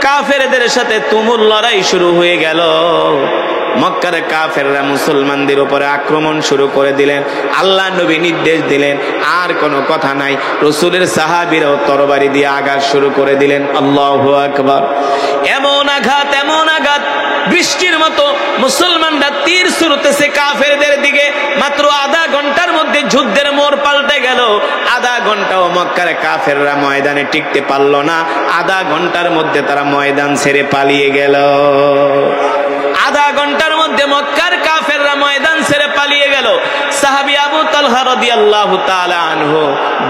কাফেরদের সাথে তুমুল লড়াই শুরু হয়ে গেল। মক্কার কাফেররা মুসলমানদের উপরে আক্রমণ শুরু করে দিলেন। আল্লাহ নবী নির্দেশ দিলেন, আর কোনো কথা নাই। রসুলের সাহাবীরাও তরবারি দিয়ে আঘাত শুরু করে দিলেন। আল্লাহু আকবার। এমন আঘাত, এমন আঘাত, বৃষ্টির মতো মুসলমানরা তীর ছুড়তেছে কাফেরদের দিকে। মাত্র আধা ঘন্টার মধ্যে যুদ্ধের মোড় পাল্টে গেল। আধা ঘন্টাও মক্কার কাফেররা ময়দানে টিকতে পারল না। আধা ঘন্টার মধ্যে তারা ময়দান ছেড়ে পালিয়ে গেল। আধা ঘন্টার মধ্যে মক্কার কাফেররা ময়দান ছেড়ে পালিয়ে গেল। সাহাবী আবু তালহা রাদিয়াল্লাহু তাআলা আনহু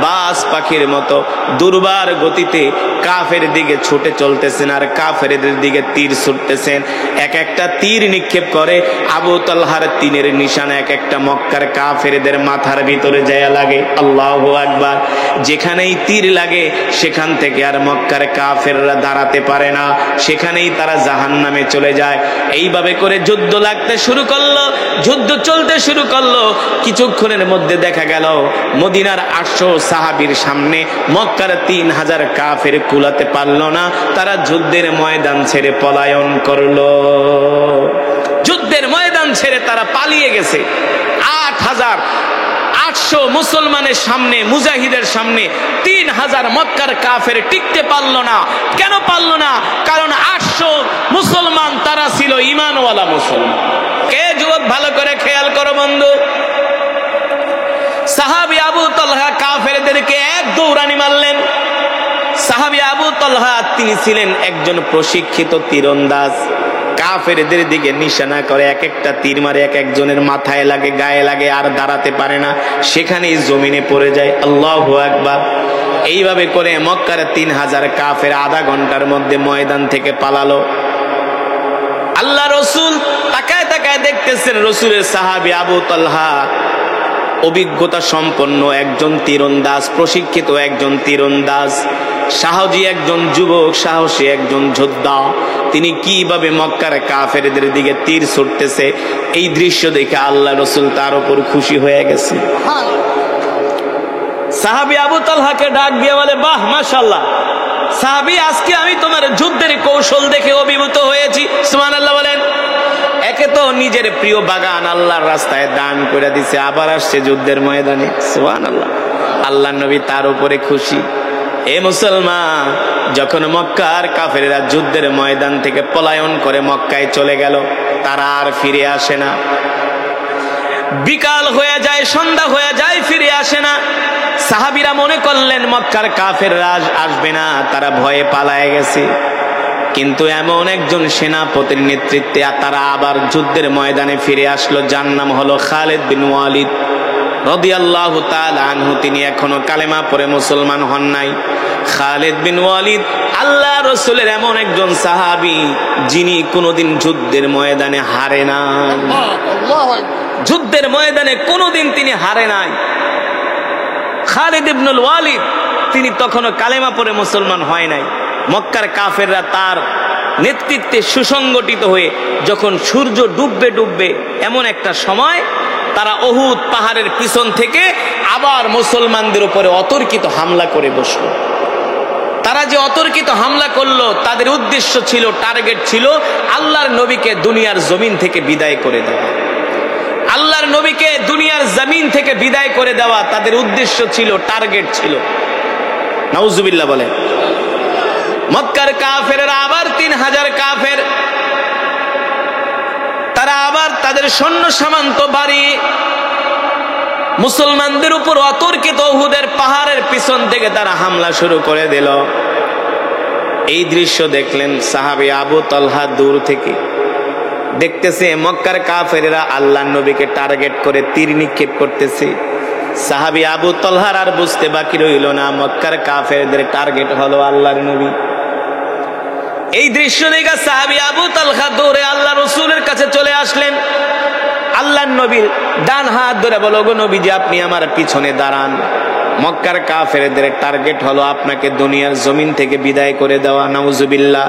বাস পাখির মতো দুর্বার গতিতে কাফের দিকে ছুটে চলতেছেন আর কাফেরদের দিকে তীর ছুটতেছেন। এক একটা তীর নিক্ষেপ করে আবু তালহার তীরের নিশানা এক একটা মক্কার কাফেরদের মাথার ভিতরে যায় লাগে। আল্লাহু আকবার। যেখানেই তীর লাগে সেখান থেকে আর মক্কার কাফেররা দাঁড়াতে পারে না, সেখানেই তারা জাহান্নামে চলে যায়। এইভাবে করে যুদ্ধ লাগতে শুরু করলো, যুদ্ধ চলতে শুরু করলো। কিছুক্ষণের মধ্যে দেখা গেল মদিনার 800 সাহাবীর সামনে মক্কার 3000 কাফের কুলাতে পারল না। তারা যুদ্ধের ময়দান ছেড়ে পলায়ন করলো। যুদ্ধের ময়দান ছেড়ে তারা পালিয়ে গেছে। 8800 মুসলমানের সামনে, মুজাহিদের সামনে 3000 মক্কার কাফের টিকতে পারল না। কেন পারল না? কারণ 800 মুসলমান তারা ছিল ঈমানওয়ালা মুসলমান। কে যুবক ভালো করে খেয়াল করো বন্ধু। সাহাবী আবু তালহা কাফেরদেরকে এক দৌড়ানি মারলেন। সাহাবী আবু তালহা তিনি ছিলেন একজন প্রশিক্ষিত তীরন্দাজ। কাফেরদের দিকে নিশানা করে এক একটা তীর মারে, এক একজনের মাথায় লাগে, গায়ে লাগে, আর দাঁড়াতে পারে না, সেখানেই জমিনে পড়ে যায়। আল্লাহু আকবার। এইভাবে করে মক্কার 3000 কাফের আধা ঘন্টার মধ্যে ময়দান থেকে পালালো। আল্লাহ রসুল তাকায় তাকায় দেখতেছেন রসুলের সাহাবী আবু তালহা অভিজ্ঞতা সম্পন্ন একজন তীরন্দাজ, প্রশিক্ষিত একজন তীরন্দাজ, সাহসী একজন যুবক, সাহসী একজন যোদ্ধা। তিনি কিভাবে মক্কার কাফেরদের দিকে তীর ছুটতেছে এই দৃশ্য দেখে আল্লাহ রসুল তার উপর খুশি হয়ে গেছে। সাহাবী আবু তালহাকে ডাক দিয়ে বলে, বাহ মাশাআল্লাহ সাহাবী, আজকে আমি তোমার যুদ্ধের কৌশল দেখে অভিভূত হয়েছি। সুবহানাল্লাহ বলেন। একে তো নিজের প্রিয় বাগান আল্লাহর রাস্তায় দান করে দিছে, আবার আসছে যুদ্ধের ময়দানে। সুবহানাল্লাহ। আল্লাহ নবী তার উপরে খুশি। এ মুসলমান, যখন মক্কার কাফেরেরা যুদ্ধের ময়দান থেকে পলায়ন করে মক্কায় চলে গেল, তারা আর ফিরে আসে না। বিকাল হয়ে যায়, সন্ধ্যা হয়ে যায়, ফিরে আসে না। সাহাবীরা মনে করলেন মক্কার কাফেররা আসবে না, তারা ভয়ে পালায়ে গেছে। কিন্তু এমন একজন সেনাপতির নেতৃত্বে তারা আবার যুদ্ধের ময়দানে ফিরে আসলো, যার নাম হলো খালিদ বিন ওয়ালিদ রাদিয়াল্লাহু তাআলা আনহু। তিনি এখনো কালেমা পড়ে মুসলমান হন নাই। খালিদ বিন ওয়ালিদ আল্লাহ রাসূলের এমন একজন সাহাবী যিনি কোনোদিন যুদ্ধের ময়দানে হারে নাই। যুদ্ধের ময়দানে কোনোদিন তিনি হারে নাই। খালিদ ইবনুল ওয়ালিদ তিনি তখনও কালেমা পড়ে মুসলমান হয় নাই। মক্কার কাফেররা তার নেতৃত্বে সুসংগঠিত হয়ে যখন সূর্য ডুববে ডুববে এমন একটা সময় তারা উহুদ পাহাড়ের পিছন থেকে আবার মুসলমানদের উপরে অতর্কিত হামলা করে বসলো। তারা যে অতর্কিত হামলা করলো তাদের উদ্দেশ্য ছিল, টার্গেট ছিল আল্লাহর নবীকে দুনিয়ার জমিন থেকে বিদায় করে দেওয়া। আল্লাহর নবীকে দুনিয়ার জমিন থেকে বিদায় করে দেওয়া তাদের উদ্দেশ্য ছিল, টার্গেট ছিল। নাউজুবিল্লাহ বলেন। মক্কার কাফেররা আবার 3000 কাফের, তারা আবার তাদের সৈন্য সামন্ত বাড়িয়ে মুসলমানদের উপর অতর্কিত উহুদের পাহাড়ের পিছন থেকে তারা হামলা শুরু করে দিল। এই দৃশ্য দেখলেন সাহাবী আবু তালহা দূর থেকে, দেখতেছে মক্কার কাফেররা আল্লাহর নবীকে টার্গেট করে তীর নিক্ষেপ করতেছে। সাহাবী আবু তালহার আর বুঝতে বাকি রইল না মক্কার কাফেরদের টার্গেট হলো আল্লাহর নবী। এই দৃশ্য দেখে সাহাবী আবু তালহা দৌড়ে আল্লাহ রাসূলের কাছে চলে আসলেন। আল্লাহর নবীর ডান হাত ধরে বলো, গো নবীজি আপনি আমার পিছনে দাঁড়ান, মক্কার কাফেরদের টার্গেট হলো আপনাকে দুনিয়ার জমিন থেকে বিদায় করে দেওয়া। নাউজুবিল্লাহ।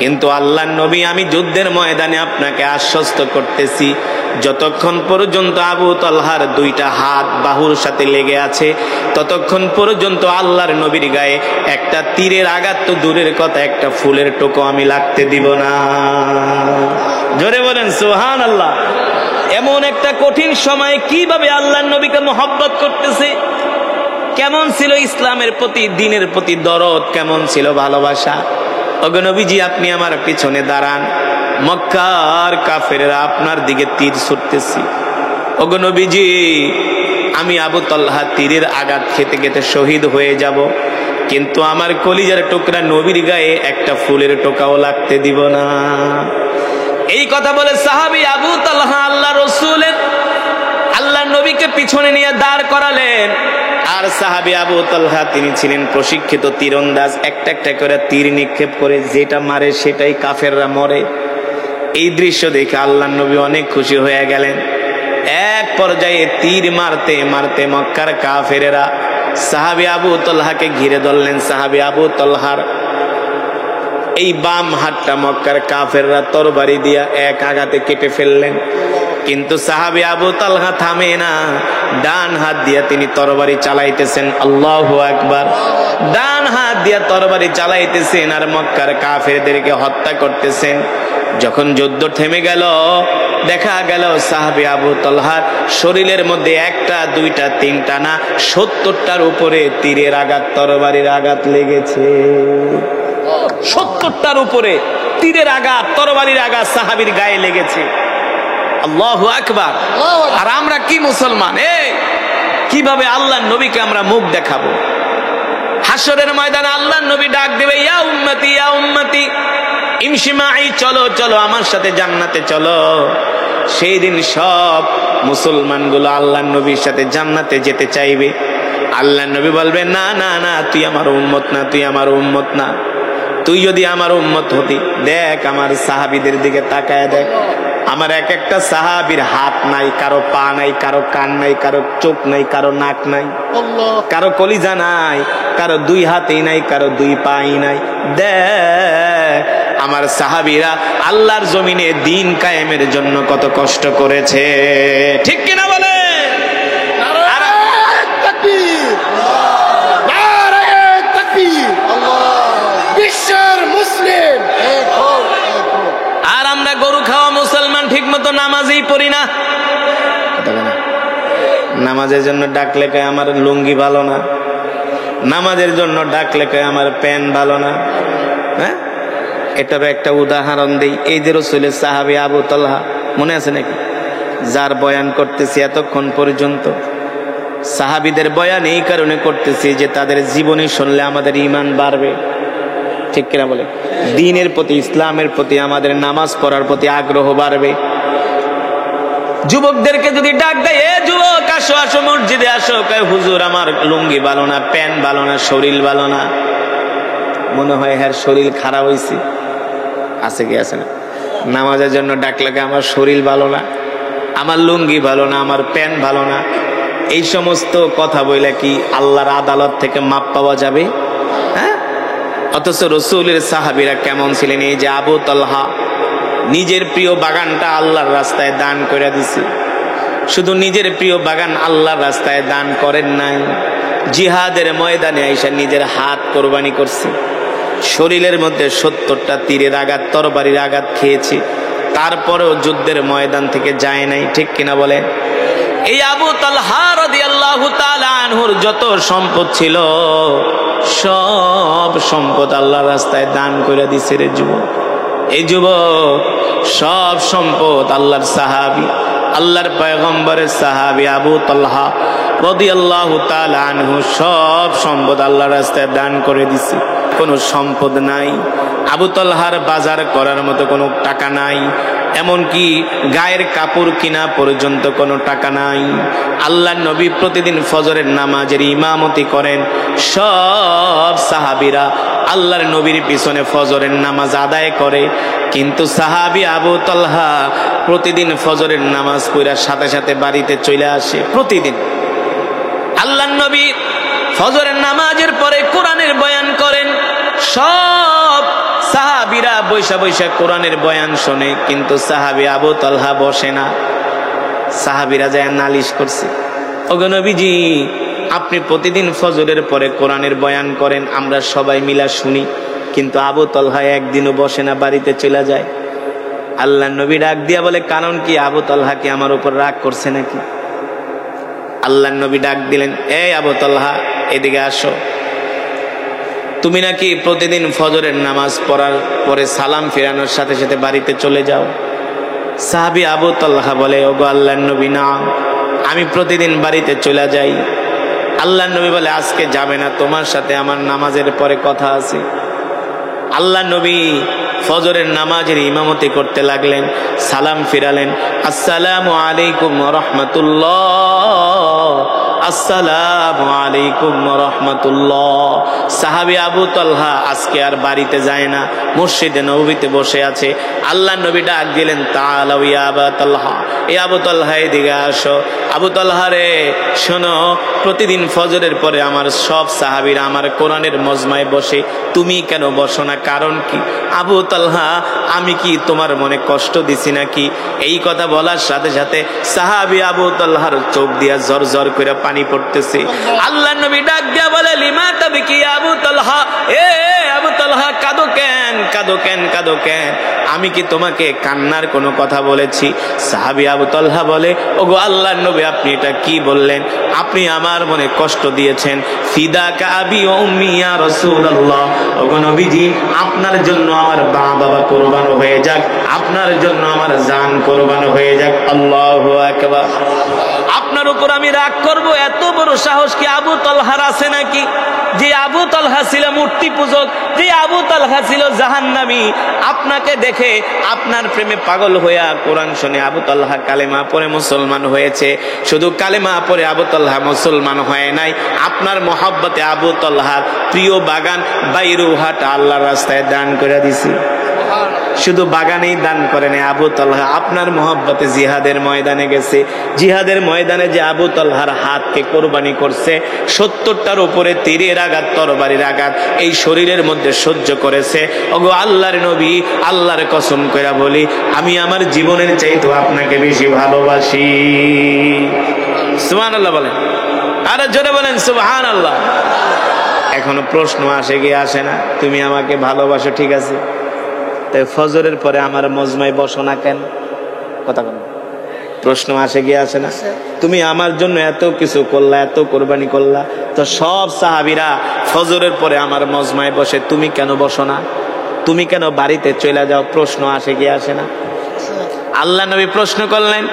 কিন্তু আল্লাহর নবী, আমি যুদ্ধের ময়দানে আপনাকে আশ্বস্ত করতেছি যতক্ষণ পর্যন্ত আবু তালহার দুইটা হাত বাহুর সাথে লেগে আছে ততক্ষণ পর্যন্ত আল্লাহর নবীর গায়ে একটা তীরের আঘাত তো দূরের কথা, একটা ফুলের টোকা আমি লাগতে দিব না। জোরে বলেন সুবহানাল্লাহ। এমন একটা কঠিন সময়ে কিভাবে আল্লাহর নবীকে মহব্বত করতেছে, কেমন ছিল ইসলামের প্রতি, দিনের প্রতি দরদ, কেমন ছিল ভালোবাসা। ওগো নবীজি, আপনি আমার পিছনে দাঁড়ান, মক্কার কাফেররা আপনার দিকে তীর ছুটতেছি। ওগো নবীজি, আমি আবু তালহা তীরের আঘাত খেতে খেতে শহীদ হয়ে যাব, কিন্তু আমার কলিজার টুকরা নবীর গায়ে একটা ফুলের টোকাও লাগতে দিব না। এই কথা বলে সাহাবী আবু তালহা আল্লাহ রসুলের, আল্লাহ নবীকে পিছনে নিয়ে দাঁড় করালেন। আর সাহাবী আবু তালহা তিনি ছিলেন প্রশিক্ষিত তীরন্দাজ, একটা একটা করে তীর নিক্ষেপ করে যেটা মারে সেটাই কাফেররা মরে। এই দৃশ্য দেখে আল্লাহ নবী অনেক খুশি হয়ে গেলেন। এক পর্যায়ে তীর মারতে মারতে মক্কার কাফেরেরা সাহাবী আবু তালহাকে ঘিরে ধরলেন। সাহাবী আবু তালহার এই বাম হাতটা মক্কার কাফেররা তরবারি দিয়া এক আঘাতে কেটে ফেললেন, কিন্তু সাহাবী আবু তালহা থামে না, ডান হাত দিয়া তিনি তরবারি চালাইতেছেন। আল্লাহু আকবার। ডান হাত দিয়া তরবারি চালাইতেছেন আর মক্কার কাফেরদেরকে হত্যা করতেছেন। যখন যুদ্ধ থেমে গেল, দেখা গেল সাহাবী আবু তালহার শরীরের মধ্যে একটা দুইটা তিনটা না ৭০টার উপরে তীরের আঘাত, তরবারির আঘাত লেগেছে। ৭০টার উপরে তীরের আঘাত, তরবারির আঘাত সাহাবীর গায়ে লেগেছে। আল্লাহু আকবার। আর আমরা কি মুসলমান, কিভাবে আল্লাহর নবীকে আমরা মুখ দেখাবো? হাসরের ময়দানে আল্লাহর নবী ডাক দেবে, ইয়া উম্মতি ইয়া উম্মতি ইমশি মাই, চলো চলো আমার সাথে জান্নাতে চলো। সেই দিন সব মুসলমানগুলো আল্লাহর নবীর সাথে জান্নাতে যেতে চাইবে। আল্লাহর নবী বলবে, না না না, তুই আমার উম্মত না, তুই আমার উম্মত না। তুই যদি আমার উম্মত হতি, দেখ আমার সাহাবীদের দিকে তাকায় দেখ, আমার এক একটা সাহাবীর হাত নাই, কারো পা নাই, কারো কান নাই, কারো চোখ নাই, কারো নাক নাই, কারো কলিজা নাই, কারো দুই হাতই নাই, কারো দুই পাই নাই। দেখ আমার সাহাবীরা আল্লাহর জমিনে দ্বীন কায়েমের জন্য কত কষ্ট করেছে, ঠিক কিনা বলে? আর আমরা গরু খাওয়া মুসলমান ঠিক মতো নামাজই পড়ি না। নামাজের জন্য ডাকলে কয় আমার লুঙ্গি ভালো না, নামাজের জন্য ডাকলে কয় আমার প্যান্ট ভালো না। হ্যাঁ, এটারও একটা উদাহরণ দিই। এই যে রাসূলের সাহাবী আবু তালহা, মনে আছে নাকি? যার বয়ান করতেছি এতক্ষণ পর্যন্ত, সাহাবীদের বয়ান এই কারণে করতেছি যে তাদের জীবনী শুনলে আমাদের ঈমান বাড়বে, ঠিক কিনা বলে? দ্বীনের প্রতি, ইসলামের প্রতি, আমাদের নামাজ পড়ার প্রতি আগ্রহ বাড়বে। যুবকদেরকে যদি ডাক দেয়, এ যুবক আসো আসো মসজিদে আসো, কয় হুজুর আমার লুঙ্গি ভালো না, প্যান্ট ভালো না, শরীর ভালো না। মনে হয় হ্যাঁ শরীর খারাপ হয়েছে, আছে কি আছে না? নামাজের জন্য ডাকলে আমার শরীর ভালো না, আমার লুঙ্গি ভালো না, আমার প্যান্ট ভালো না। এই সমস্ত কথা বইলে কি আল্লাহর আদালত থেকে মাপ পাওয়া যাবে? হ্যাঁ। অথচ রাসূলের সাহাবীরা কেমন ছিলেন? এই যে আবু তালহা নিজের প্রিয় বাগানটা আল্লাহর রাস্তায় দান করে দিছে। শুধু নিজের প্রিয় বাগান আল্লাহর রাস্তায় দান করেন নাই, জিহাদের ময়দানে আইসা নিজের হাত কোরবানি করছে। শরীরের মধ্যে ৭০টা তীরের আঘাত, তরবারির আঘাত খেয়েছে, তারপরেও যুদ্ধের ময়দান থেকে যায় নাই, ঠিক কিনা বলে? এই আবু তালহা রাদিয়াল্লাহু তাআলা আনহুর যত সম্পদ ছিল, সব সম্পদ আল্লাহর রাস্তায় দান করে দিছে রে যুবক। এই যুবক সব সম্পদ আল্লাহর সাহাবী, আল্লাহর পয়গম্বরের সাহাবী আবু তালহা রাদিয়াল্লাহু তাআলা আনহু সব সম্পদ আল্লাহর রাস্তায় দান করে দিছে। কোনো সম্পদ নাই, আবু তালহার বাজার করার মতো কোনো টাকা নাই, এমনকি গায়ের কাপড় কিনা পর্যন্ত কোনো টাকা নাই। আল্লাহর নবী প্রতিদিন ফজরের নামাজের ইমামতি করেন, সব সাহাবীরা আল্লাহর নবীর পিছনে ফজরের নামাজ আদায় করে, কিন্তু সাহাবী আবু তালহা প্রতিদিন ফজরের নামাজ পড়ার সাথে সাথে বাড়িতে চলে আসে। প্রতিদিন আল্লাহর নবী ফজরের নামাজের পরে কোরআনের বয়ান করেন, সব সাহাবীরা বৈশা বৈশা কোরআনের বয়ান শোনে, কিন্তু সাহাবী আবু তালহা বসে না। সাহাবীরা যায় নালিশ করছে, ওগো নবীজি আপনি প্রতিদিন ফজরের পরে কোরআনের বয়ান করেন, আমরা সবাই মিলা শুনি, কিন্তু আবু তালহা একদিনও বসে না, বাড়িতে চলে যায়। আল্লাহ নবী ডাক দিয়া বলে, কারণ কি? আবু তালহা কি আমার উপর রাগ করছে নাকি? আল্লাহ নবী ডাক দিলেন, এই আবু তালহা এদিকে আসো, তুমি নাকি প্রতিদিন ফজরের নামাজ পড়ার পরে সালাম ফেরানোর সাথে সাথে বাড়িতে চলে যাও। সাহাবী আবু তালহা বলে, ওগো আল্লাহর নবী না, আমি প্রতিদিন বাড়িতে চলে যাই। আল্লাহর নবী বলে, আজকে যাবে না, তোমার সাথে আমার নামাজের পরে কথা আছে। আল্লাহ নবী ফজরের নামাজের ইমামতি করতে লাগলেন, সালাম ফিরালেন, আসসালামু আলাইকুম ওয়া রাহমাতুল্লাহ, আসসালামু আলাইকুম ওয়া রাহমাতুল্লাহ। সাহাবী আবু তালহা আজকে আর বাড়িতে যায় না, মসজিদে নববীতে বসে আছে। আল্লাহ নবী ডাক দিলেন, তাআলাউ ইয়া আবু তালহা, এই আবু তালহা এদিকে আসো। আবু তালহা রে শোনো, প্রতিদিন ফজরের পরে আমার সব সাহাবীরা আমার কোরআনের মজমায় বসে, তুমি কেন বসো না? কারণ কি? আবু তালহা আমি কি তোমার মনে কষ্ট দিছি নাকি? এই কথা বলার সাথে সাথে সাহাবী আবু তালহার চোখ দিয়া জর জর করে পানি পড়তেছে। আল্লাহ নবী ডাক দিয়া বলে, লিমা তাবকি আবু তালহা, এ আবু তালহা কাঁদো কেন, কাঁদো কেন, কাঁদো কেন? আমি কি তোমাকে কান্নার কোনো কথা বলেছি? সাহাবী আবু তালহা বলে, ওগো আল্লাহর নবী আপনি এটা কি বললেন? আপনি আমার মনে কষ্ট দিয়েছেন। ফিদাকা আবি ওয়া উম্মি ইয়া রাসূলুল্লাহ, ওগো নবীজি আপনার জন্য আমার মা বাবা কুরবান হয়ে যাক, আপনার জন্য আমার জান কুরবান হয়ে যাক। আল্লাহু আকবার। আপনার উপর আমি রাগ করব, এত বড় সাহস কি আবু তালহার আছে নাকি? যে আবু তালহা ছিল মূর্তি পূজক, যে আবু তালহা ছিল জাহান্নামী, আপনাকে দেখে আপনার প্রেমে পাগল হইয়া কোরআন শুনে আবু তালহা কালেমা পড়ে মুসলমান হয়েছে। শুধু কালেমা পড়ে আবু তালহা মুসলমান হয় নাই, আপনার মহব্বতে আবু তালহার প্রিয় বাগান বাইরুহাটা আল্লাহর রাস্তায় দান করে দিছি। শুধু বাগানেই দান করেন, আবু তালহা আপনার মহব্বতে জিহাদের ময়দানে গেছে। জিহাদের ময়দানে যে আবু তালহার হাতকে কোরবানি করছে, 70টার উপরে তীরের আঘাত, তরবারির আঘাত এই শরীরের মধ্যে সহ্য করেছে। ওগো আল্লাহর নবী, আল্লাহর কসম কইরা বলি, আমি আমার জীবনের চাইতে আপনাকে বেশি ভালোবাসি। সুবহানাল্লাহ বলেন, আরে জোরে বলেন সুবহানাল্লাহ। এখনো প্রশ্ন আসে কি আসে না? তুমি আমাকে ভালোবাসো ঠিক আছে, তাই ফজরের পরে আমার মজমায় বসো না কেন? কথা বলো, প্রশ্ন আসে গিয়ে আসে না? তুমি আমার জন্য এত কিছু করলা, এত কোরবানি করলা, তো সব সাহাবীরা ফজরের পরে আমার মজমায় বসে, তুমি কেন বসো না? তুমি কেন বাড়িতে চলে যাও? প্রশ্ন আসে গিয়ে আসে না? আল্লাহ নবী প্রশ্ন করলেন,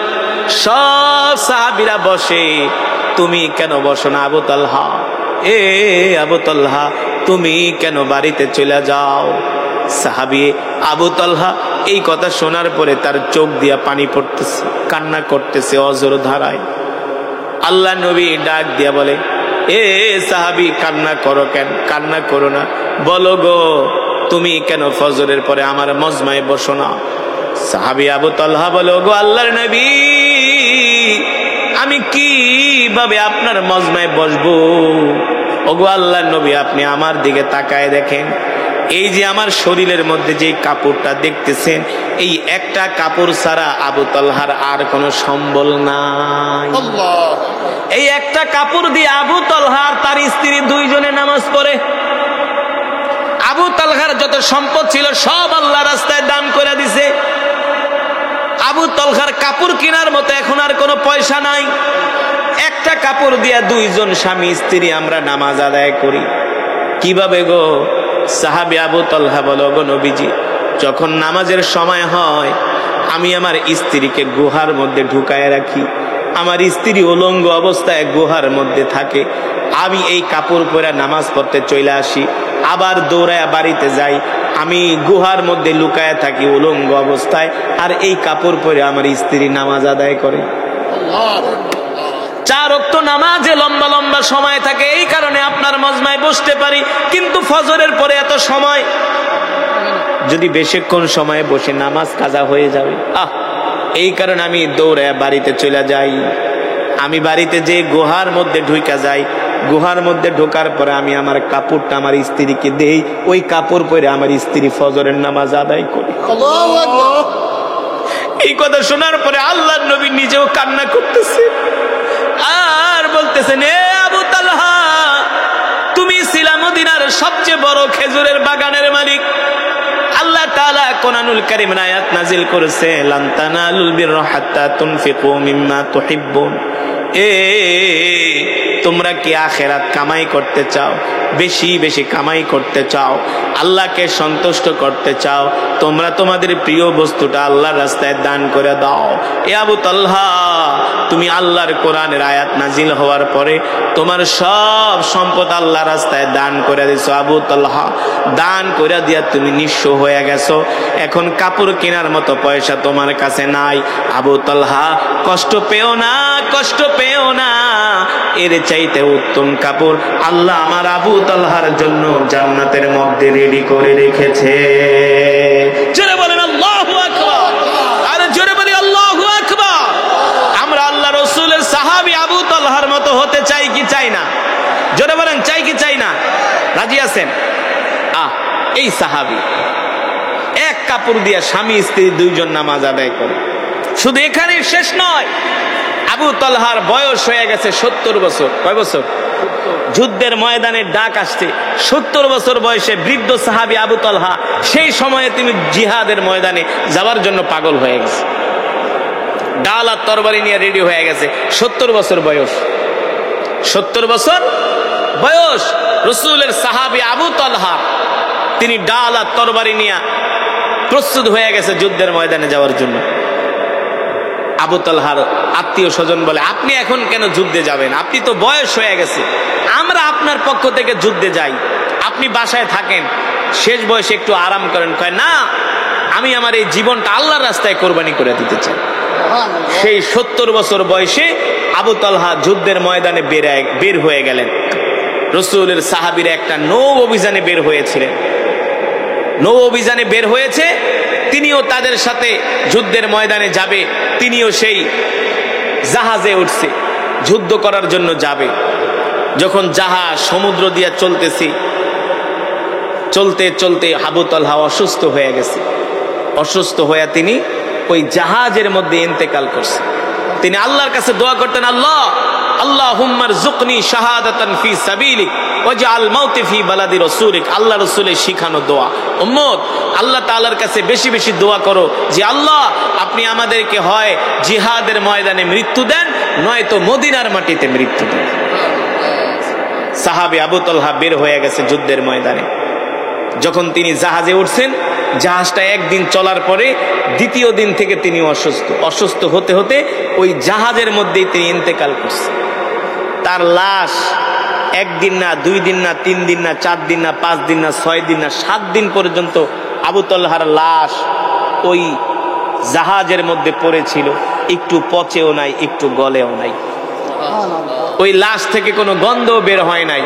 সব সাহাবীরা বসে, তুমি কেন বসো না? আবু তালহা, এ আবু তালহা তুমি কেন বাড়িতে চলে যাও? সাহাবী আবু তালহা এই কথা শোনার পরে তার চোখ দিয়া পানি পড়তেছে, কান্না করতেছে অজর ধারায়। আল্লাহ নবী ডাক দিয়া বলে, এ সাহাবী কান্না করো কেন? কান্না করো না, বলো গো তুমি কেন ফজরের পরে আমার মজমায় বসো না? সাহাবী আবু তালহা বলে, গো আল্লাহর নবী আমি কিভাবে আপনার মজমায় বসবো? ওগো আল্লাহর নবী আপনি আমার দিকে তাকায় দেখেন, এই যে আমার শরীরের মধ্যে যে কাপড়টা দেখতেছেন, এই একটা কাপড় ছাড়া আবু তালহার আর কোনো সম্বল নাই। এই একটা কাপড় দিয়ে আবু তালহার তার স্ত্রী দুইজনে নামাজ পড়ে। আবু তালহার যত সম্পদ ছিল সব আল্লাহ রাস্তায় দান করে দিছে। আবু তালহার কাপড় কেনার মতো এখন আর কোনো পয়সা নাই। একটা কাপড় দিয়া দুইজন স্বামী স্ত্রী আমরা নামাজ আদায় করি। কিভাবে গো? সাহাবী আবু তালহা বলো, গো নবীজি যখন নামাজের সময় হয় আমি আমার স্ত্রীকে গুহার মধ্যে ঢুকায় রাখি, আমার স্ত্রী উলঙ্গ অবস্থায় গুহার মধ্যে থাকে, আমি এই কাপড় পরে নামাজ পড়তে চলে আসি, আবার দৌড়ায় বাড়িতে যাই, আমি গুহার মধ্যে লুকায় থাকি উলঙ্গ অবস্থায়, আর এই কাপড় পরে আমার স্ত্রী নামাজ আদায় করে। 4 ওয়াক্ত নামাজে লম্বা লম্বা সময় থাকে, এই কারণে আপনার মজমায় বসতে পারি, কিন্তু ফজরের পরে এত সময়, যদি বেশিক্ষণ সময় বসে নামাজ কাজা হয়ে যাবে। এই কারণে আমি দৌড়ায় বাড়িতে চলে যাই। আমি বাড়িতে যে গুহার মধ্যে ঢুকা যাই, গুহার মধ্যে ঢোকার পরে আমি আমার কাপড়টা আমার স্ত্রীকে দেই, ওই কাপড় পরে আমার স্ত্রী ফজরের নামাজ আদায় করে। এই কথা শোনার পরে আল্লাহর নবী নিজেও কান্না করতেছে আর বলতেছেন, এ আবু তালহা, তুমি ছিলা মদিনার সবচেয়ে বড় খেজুরের বাগানের মালিক। আল্লাহ তাআলা কোরআনুল কারীমের আয়াত নাজিল করেছে, লান তানালুল বিররা হাত্তা তুনফিকু মিম্মা তুহিব্বুন। তোমরা কি আখিরাত কামাই করতে চাও, বেশি বেশি কামাই করতে চাও, আল্লাহকে সন্তুষ্ট করতে চাও, তোমরা তোমাদের প্রিয় বস্তুটা আল্লাহর রাস্তায় দান করে দাও। এ আবু তালহা, তুমি আল্লাহর কোরআনের আয়াত নাজিল হওয়ার পরে তোমার সব সম্পদ আল্লাহর রাস্তায় দান করে দিছো। আবু তালহা, দান করে দিয়া তুমি নিঃস্ব হয়ে গেছো, এখন কাপড় কেনার মতো পয়সা তোমার কাছে নাই। আবু তালহা, কষ্ট পেও না, কষ্ট পেও না, এর চাইতে উত্তম কাপড় আল্লাহ আমার আবু তালহার জন্য জান্নাতের মধ্যে রেডি করে রেখেছে। জোরে বলেন আল্লাহু আকবার, আরে জোরে বলি আল্লাহু আকবার। আমরা আল্লাহ রাসূলের সাহাবী আবু তালহার মতো হতে চাই কি চাই না? জোরে বলেন, চাই কি চাই না? রাজি আছেন? এই সাহাবী এক কাপড় দিয়ে স্বামী স্ত্রী দুইজন নামাজ আদায় করে। শুধু এখানে শেষ নয়, আবু তালহার বয়স হয়ে গেছে 70 বছর। কয় বছর? যুদ্ধের ময়দানে ডাক আসছে। 70 বছর বয়সে বৃদ্ধ সাহাবী আবু তালহা, সেই সময়ে তিনি জিহাদের ময়দানে যাওয়ার জন্য পাগল হয়ে গেছে, ডাল আর তরবারি নিয়ে রেডি হয়ে গেছে। 70 বছর বয়স, 70 বছর বয়স রাসূলের সাহাবী আবু তালহা, তিনি ডাল আর তরবারি নিয়ে প্রস্তুত হয়ে গেছে যুদ্ধের ময়দানে যাওয়ার জন্য। আবু তালহার আত্মীয় স্বজন বলে, আপনি এখন কেন যুদ্ধে যাবেন? আপনি তো বয়স হয়ে গেছে, আমরা আপনার পক্ষ থেকে যুদ্ধে যাই, আপনি বাসায় থাকেন, শেষ বয়সে একটু আরাম করেন। কয়, না, আমি আমার এই জীবনটা আল্লাহর রাস্তায় কোরবানি করে দিতে চাই। সেই 70 বছর বয়সে আবু তালহা যুদ্ধের ময়দানে বের হয়ে গেলেন। রাসূলের সাহাবীরা একটা নৌ অভিযানে বের হয়েছিলেন, নৌ অভিযানে বের হয়েছে, তিনিও তাদের সাথে যুদ্ধের ময়দানে যাবে, তিনিও সেই জাহাজে উঠছে, যুদ্ধ করার জন্য যাবে। যখন জাহাজ সমুদ্র দিয়ে চলতেছে, চলতে চলতে আবু তালহা অসুস্থ হয়ে গেছে। অসুস্থ হয়ে তিনি ওই জাহাজের মধ্যে ইন্তেকাল করছে। তিনি আল্লাহর কাছে দোয়া করতেন, আল্লাহ আল্লাহুম্মা রযুকনি শাহাদাতান ফি সাবিলিক ওয়াজআল মাউতি ফি বালাদি রাসূলিক। আল্লাহ রাসূলের শিখানো দোয়া। উম্মত, আল্লাহ তাআলার কাছে বেশি বেশি দোয়া করো যে আল্লাহ, আপনি আমাদেরকে হয় জিহাদের ময়দানে মৃত্যু দেন, নয়তো মদিনার মাটিতে মৃত্যু দেন। সাহাবী আবু তালহা বের হয়ে গেছে যুদ্ধের ময়দানে। যখন তিনি জাহাজে উঠছেন, জাহাজটা একদিন চলার পরে দ্বিতীয় দিন থেকে তিনি অসুস্থ হতে হতে ওই জাহাজের মধ্যেই তিনি ইন্তেকাল করছেন। তার লাশ 1 দিন না, 2 দিন না, 3 দিন না, 4 দিন না, 5 দিন না, 6 দিন না, 7 দিন পর্যন্ত আবু তালহার লাশ ওই জাহাজের মধ্যে পড়েছিল, একটু পচেও নাই, একটু গলেও নাই। ওই লাশ থেকে কোনো গন্ধ বের হয় নাই,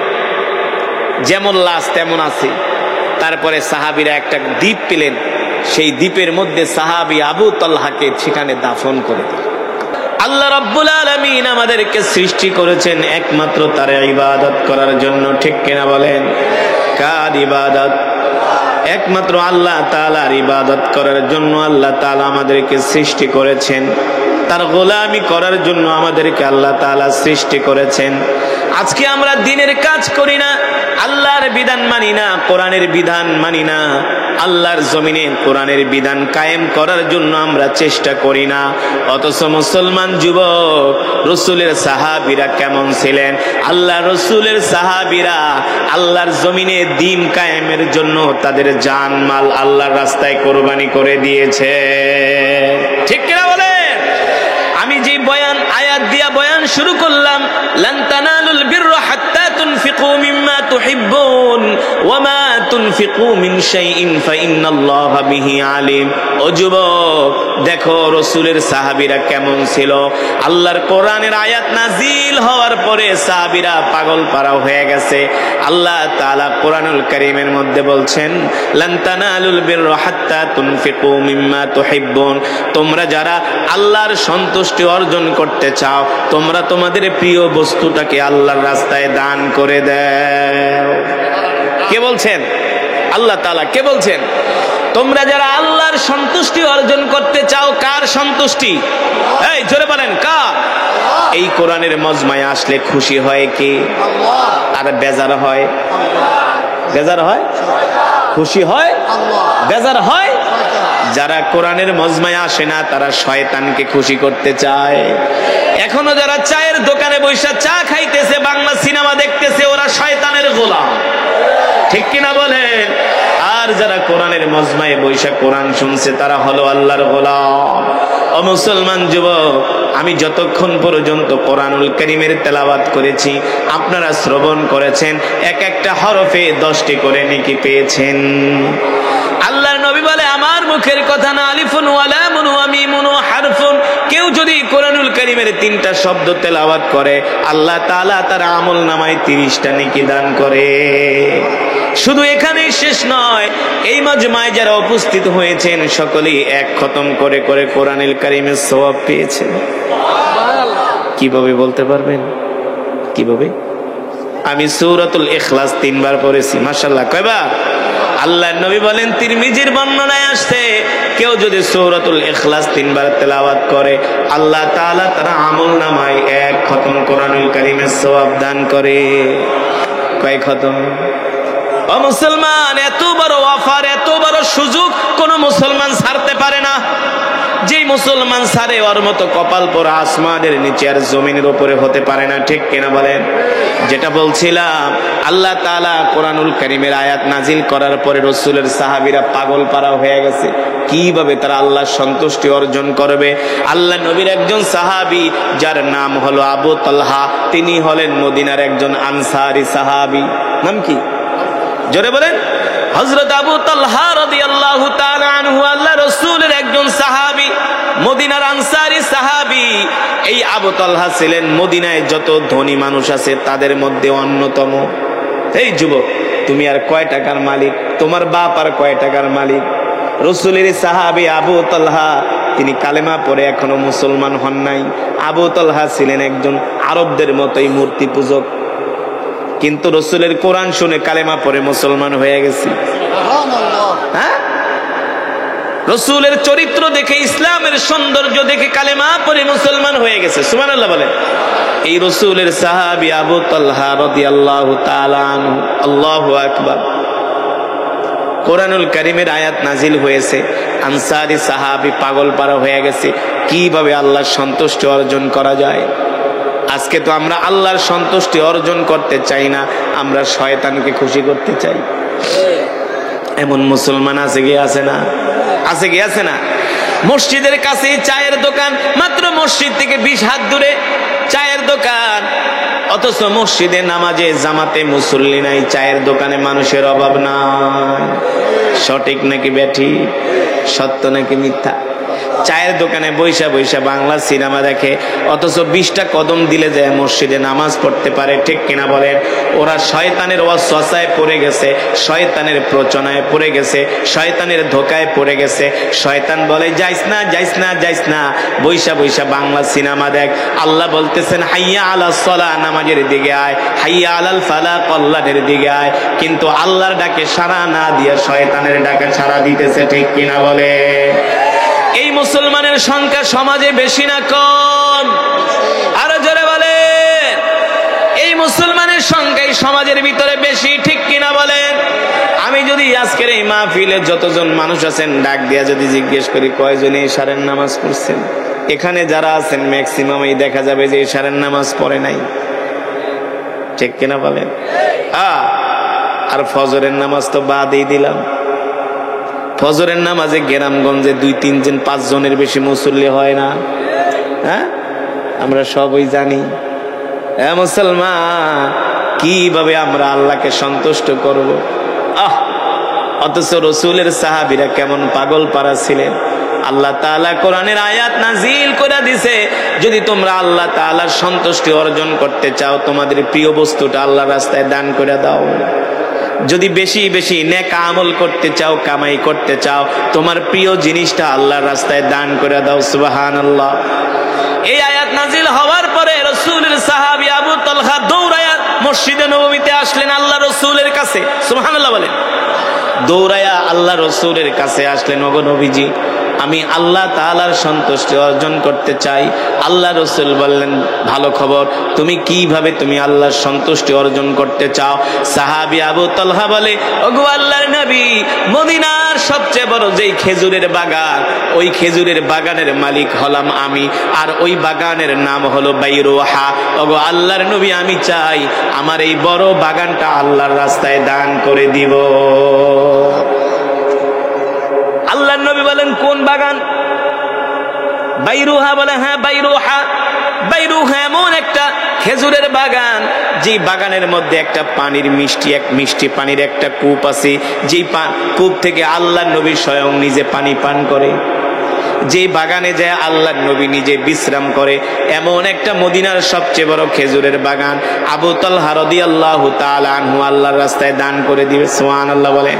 যেমন লাশ তেমন আছে। তারপরে সাহাবীরা একটা দ্বীপ পেলেন, সেই দ্বীপের মধ্যে সাহাবী আবু তালহাকে সেখানে দাফন করে দিলেন। আল্লাহ রাব্বুল আলামিন আমাদেরকে সৃষ্টি করেছেন একমাত্র তার ইবাদত করার জন্য, ঠিক কিনা বলেন? কার ইবাদত? একমাত্র আল্লাহ তাআলার ইবাদত করার জন্য আল্লাহ তাআলা আমাদেরকে সৃষ্টি করেছেন, তার গোলামি করার জন্য আমাদেরকে আল্লাহ তাআলা সৃষ্টি করেছেন। আজকে আমরা দিনের কাজ করি না, আল্লাহর বিধান মানি না, কোরআনের বিধান মানি না, আল্লাহর জমিনে কোরআনের বিধান কায়েম করার জন্য আমরা চেষ্টা করি না। অথচ মুসলমান যুবক, রাসূলের সাহাবীরা কেমন ছিলেন? আল্লাহ রাসূলের সাহাবীরা আল্লাহর জমিনে দ্বীন কায়েমের জন্য তাদের জান মাল আল্লাহর রাস্তায় কোরবানি করে দিয়েছে, ঠিক কিনা বলেন? আমি যে বয়ান আয়াত দিয়া বয়ান শুরু করলাম, লান তানালুল বিররা হাত্তা তুনফিকু মিম্মা তুহিব্বুন ওয়া মা তুনফিকু মিন শাইইন ফাইন্নাল্লাহা বিহি আলিম। ও যুবক, দেখো রাসূলের সাহাবীরা কেমন ছিল। আল্লাহর কোরআনের আয়াত নাজিল হওয়ার পরে সাহাবীরা পাগল পারা হয়ে গেছে। আল্লাহ তাআলা কোরআনুল কারীমের মধ্যে বলছেন, লান তানালুল বিররা হাত্তা তুনফিকু মিম্মা তুহিব্বুন। তোমরা যারা আল্লাহর সন্তুষ্টি অর্জন করতে চাও, তোমরা তোমাদের প্রিয় বস্তুটাকে আল্লাহর রাস্তায় দান করে দাও। কে বলছেন? আল্লাহ তাআলা। কে বলছেন? তোমরা যারা আল্লাহর সন্তুষ্টি অর্জন করতে চাও, কার সন্তুষ্টি? এই জোরে বলেন কার? এই কোরআনের মজমায় আসলে খুশি হয় কে? আর বেজার হয়? বেজার হয়? খুশি হয়? বেজার হয়? যারা কোরআনের মজমায় আসে না তারা শয়তানকে খুশি করতে চায়। এখনো যারা চায়ের দোকানে বসে চা খাইতেছে, বাংলা সিনেমা দেখতেছে, ওরা শয়তানের গোলাম, ঠিক কিনা বলেন? আর যারা কোরআনের মজমায় বসে কোরআন শুনছে তারা হলো আল্লাহর গোলাম। ও মুসলমান যুবক, আমি যতক্ষণ পর্যন্ত কোরআনুল কারীমের তেলাওয়াত করেছি, আপনারা শ্রবণ করেছেন, এক একটা হরফে 10টি করে নেকি পেয়েছেন। আল্লাহর নবী বলে, আমার মুখের কথা না, আলিফুন ওয়া লামুন ওয়া মিমুন ওয়া হারফুন, কেউ যদি কোরআনুল কারীমের 3টা শব্দ তেলাওয়াত করে আল্লাহ তাআলা তার আমলনামায় 30টা নেকি দান করে। শুধু এখানেই শেষ নয়, এই মজমায় যারা উপস্থিত হয়েছেন সকলেই এক খতম করে করে কোরআনুল কারীমের সওয়াব পেয়েছেন। কিভাবে বলতে পারবেন? কিভাবে? আমি সূরাতুল ইখলাস 3 বার পড়েছি। মাশাআল্লাহ। কয়বার? আল্লাহর নবী বলেন, তিরমিজির বর্ণনায় আসছে, কেউ যদি সূরাতুল ইখলাস 3 বার তেলাওয়াত করে আল্লাহ তাআলা তার আমলনামায় 1 খতম কোরআনুল কারীমের সওয়াব দান করে। কয় খতম? ও মুসলমান, এত বড় অফার, এত বড় সুযোগ কোন মুসলমান ছাড়তে পারে না। যেই মুসলমান ছাড়ে ওর মতো কপাল পোড়া আসমানের নিচে আর জমিনের উপরে হতে পারে না, ঠিক কিনা বলেন? যেটা বলছিলাম, আল্লাহ তাআলা কোরআনুল কারীমের আয়াত নাজিল করার পরে রাসূলের সাহাবীরা পাগল পারা হয়ে গেছে, কিভাবে তারা আল্লাহর সন্তুষ্টি অর্জন করবে। আল্লাহ নবীর একজন সাহাবী যার নাম হলো আবু তালহা, তিনি হলেন মদিনার একজন আনসারী সাহাবী। নাম কি? জোরে বলেন। হযরত আবু তালহা রাদিয়াল্লাহু তাআলা আনহু আল্লাহর রাসূলের একজন সাহাবী, মদিনার আনসারী সাহাবী। এই আবু তালহা ছিলেন মদিনায় যত ধনী মানুষ আছে তাদের মধ্যে অন্যতম। এই যুবক, তুমি আর কয় টাকার মালিক? তোমার বাপ আর কয় টাকার মালিক? রাসূলের সাহাবী আবু তালহা, তিনি কালেমা পড়ে এখনো মুসলমান হন নাই। আবু তালহা ছিলেন একজন আরবদের মতোই মূর্তি পূজক, কিন্তু রাসূলের কোরআন শুনে কালেমা পড়ে মুসলমান হয়ে গেছে। হ্যাঁ, রাসূলের চরিত্র দেখে, ইসলামের সৌন্দর্য দেখে কালেমা পড়ে মুসলমান হয়ে গেছে। সুবহানাল্লাহ বলেন। এই রাসূলের সাহাবী আবু তালহা রাদিয়াল্লাহু তাআলা আনহু, আল্লাহু আকবার, কোরআনুল কারীমের আয়াত নাজিল হয়েছে, আনসারী সাহাবী পাগল পারা হয়ে গেছে, কিভাবে আল্লাহর সন্তুষ্টি অর্জন করা যায়। আজকে তো আমরা আল্লাহর সন্তুষ্টি অর্জন করতে চাই না, আমরা শয়তানকে খুশি করতে চাই। এমন মুসলমান আছে কি আছে না? আছে কি আছে না? মসজিদের কাছে চায়ের দোকান, মাত্র মসজিদ থেকে 20 হাত দূরে চায়ের দোকান, অথচ মসজিদে নামাজে জামাতে মুসল্লি নাই, চায়ের দোকানে মানুষের অভাব নাই। সঠিক নাকি ব্যাঠিক? সত্য নাকি মিথ্যা? চায়ের দোকানে বৈশা বৈশা বাংলা সিনেমা দেখে, অথচ 20টা কদম দিলে যায় মসজিদে নামাজ পড়তে পারে, ঠিক কিনা বলেন? ওরা শয়তানের ওয়াসওয়াসায় পড়ে গেছে, শয়তানের প্রচনায় পড়ে গেছে, শয়তানের ধোকায় পড়ে গেছে। শয়তান বলে, যাইস না যাইস না যাইস না, বৈশা বৈশা বাংলা সিনেমা দেখ। আল্লাহ বলতেছেন, হাইয়া আলাস সালাহ, নামাজের দিকে আয়, হাইয়া আলাল ফালাহ, কল্যাণের দিকে আয়। কিন্তু আল্লাহর ডাকে সাড়া না দিয়ে শয়তানের ডাকে সাড়া দিতেছে, ঠিক কিনা বলে? এই মুসলমানের সংখ্যা সমাজে বেশি না কম? আরো জোরে বলে। এই মুসলমানের সংখ্যা এই সমাজের ভিতরে বেশি, ঠিক কিনা বলেন? আমি যদি আজকের এই মাহফিলে যতজন মানুষ আছেন ডাক দিয়া যদি জিজ্ঞেস করি কয়জনে ইশারের নামাজ পড়ছেন, এখানে যারা আছেন ম্যাক্সিমামই দেখা যাবে যে ইশারের নামাজ পড়ে নাই, ঠিক কিনা বলেন? আর ফজরের নামাজ তো বাদই দিলাম। ফজরের নামাজে গ্রামগঞ্জে 2-3 জন 5 জনের বেশি মুসল্লি হয় না। হ্যাঁ, আমরা সবই জানি। হ্যাঁ মুসলমান, কিভাবে আমরা আল্লাহকে সন্তুষ্ট করব? অথচ রাসূলের সাহাবীরা কেমন পাগল পারা ছিলেন। আল্লাহ তাআলা কোরআনের আয়াত নাজিল করে দিয়েছে, যদি তোমরা আল্লাহ তাআলার সন্তুষ্টি অর্জন করতে চাও, তোমাদের প্রিয় বস্তুটা আল্লাহর রাস্তায় দান করে দাও। যদি বেশি বেশি নেক আমল করতে চাও, কামাই করতে চাও, তোমার প্রিয় জিনিসটা আল্লাহর রাস্তায় দান করে দাও। সুবহানাল্লাহ। এই আয়াত নাজিল হওয়ার পরে রাসূলের সাহাবী আবু তালহা দৌড়ায়া মসজিদে নববীতে আসলেন আল্লাহ রাসূলের কাছে। সুবহানাল্লাহ বলেন। দৌড়াইয়া আল্লাহ রসুলের কাছে আসলেন, ওগো নবীজি, আমি আল্লাহ তাআলার সন্তুষ্টি অর্জন করতে চাই। আল্লাহ রসুল বললেন, ভালো খবর, তুমি কিভাবে তুমি আল্লাহর সন্তুষ্টি অর্জন করতে চাও? সাহাবী আবু তালহা বলে, ওগো আল্লাহর নবী, মদিনার সবচেয়ে বড় যেই খেজুরের বাগান, ওই খেজুরের বাগানের মালিক হলাম আমি, আর ওই বাগানের নাম হলো বাইরুহা। ওগো আল্লাহর নবী, আমি চাই আমার এই বড় বাগানটা আল্লাহর রাস্তায় দান করে দিব। আল্লাহর নবী বলেন, কোন বাগান? বাইরুহা। বলে, হ্যাঁ বাইরুহা। বাইরুহা এমন একটা খেজুরের বাগান, যে বাগানের মধ্যে একটা পানির মিষ্টি পানির একটা কূপ আছে, যে কূপ থেকে আল্লাহর নবী স্বয়ং নিজে পানি পান করে। যে বাগানে যায় আল্লাহর নবী নিজে বিশ্রাম করে, এমন একটা মদিনার সবচেয়ে বড় খেজুরের বাগান আবু তালহা রাদিয়াল্লাহু তাআলা আনহু আল্লাহর রাস্তায় দান করে দিবে। সুবহানাল্লাহ বলেন।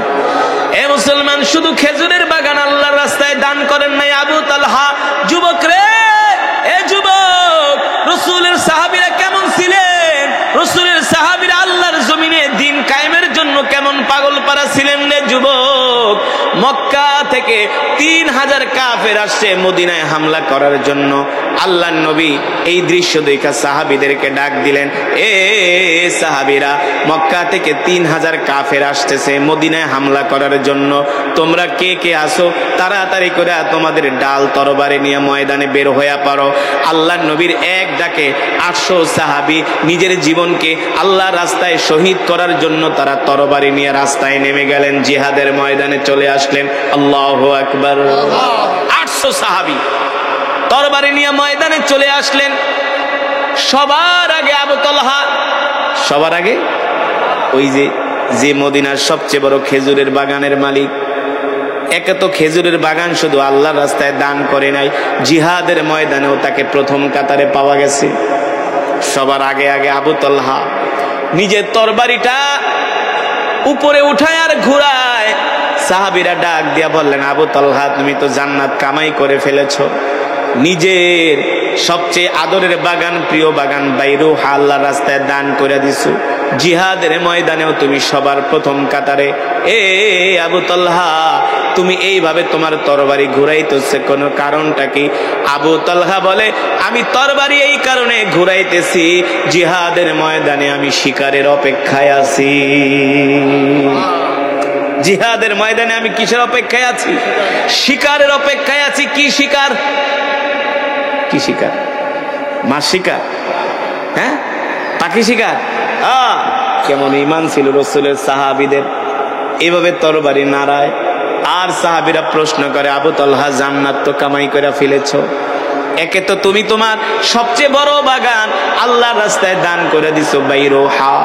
এ মুসলমান, শুধু খেজুরের বাগান আল্লাহর রাস্তায় দান করেন নাই আবু তালহা। যুবক রে, এ যুবক, রাসূলের সাহাবীরা কেমন ছিলেন? রাসূলের সাহাবীরা আল্লাহর জমিনে দ্বীন কায়েমের জন্য কেমন পাগল পারা ছিলেন রে যুবক। মক্কা থেকে 3000 কাফের আসছে মদিনায় হামলা করার জন্য। আল্লাহর নবী এই দৃশ্য দেখে সাহাবীদেরকে ডাক দিলেন, এ সাহাবীরা, মক্কা থেকে 3000 কাফের আসতেছে মদিনায় হামলা করার জন্য। তোমরা কে কে আসো, তাড়াতাড়ি করে তোমাদের ডাল তরবারি নিয়ে ময়দানে বের হয়ে পারো। আল্লাহর নবীর এক ডাকে 800 সাহাবী নিজের জীবনকে আল্লাহর রাস্তায় শহীদ করার জন্য তারা তরবারি নিয়ে রাস্তায় নেমে গেলেন, জিহাদের ময়দানে চলে আসলেন। আল্লাহু আকবার। 800 সাহাবী তরবারি নিয়ে ময়দানে চলে আসলেন। সবার আগে আবু তালহা, সবার আগে ওই যে মদিনার সবচেয়ে বড় খেজুরের বাগানের মালিক। একে তো খেজুরের বাগান শুধু আল্লাহর রাস্তায় দান করে নাই, জিহাদের ময়দানেও তাকে প্রথম কাতারে পাওয়া গেছে। সবার আগে আগে আবু তালহা নিজের তরবারিটা উপরে উঠায় আর ঘুরায়। সাহাবীরা ডাক দিয়া বললেন, আবু তালহা, তুমি তো জান্নাত কামাই করে ফেলেছো। নিজের সবচেয়ে আদরের বাগান, প্রিয় বাগান বাইরুহা আল্লাহর রাস্তায় দান করে দিছো। জিহাদের ময়দানেও তুমি সবার প্রথম কাতারে। এ আবু তালহা, তুমি এইভাবে তোমার তরবারি ঘুরাইতেছে কোনো কারণটা কি? আবু তালহা বলে, আমি তরবারি এই কারণে ঘুরাইতেছি, জিহাদের ময়দানে আমি শিকারের অপেক্ষায় আছি। জিহাদের ময়দানে আমি কিসের অপেক্ষায় আছি? শিকারের অপেক্ষায় আছি। কি শিকার? কি শিকার? মাছ শিকার? হ্যাঁ, পাখি শিকার? কেমন ঈমান ছিল রাসূলের সাহাবীদের, এইভাবে তরবারি নাড়ায়। আর সাহাবীরা প্রশ্ন করে, আবু তালহা, জান্নাত তো কামাই করে ফেলেছো। একে তো তুমি তোমার সবচেয়ে বড় বাগান আল্লাহর রাস্তায় দান করে দিছো বাইরুহা,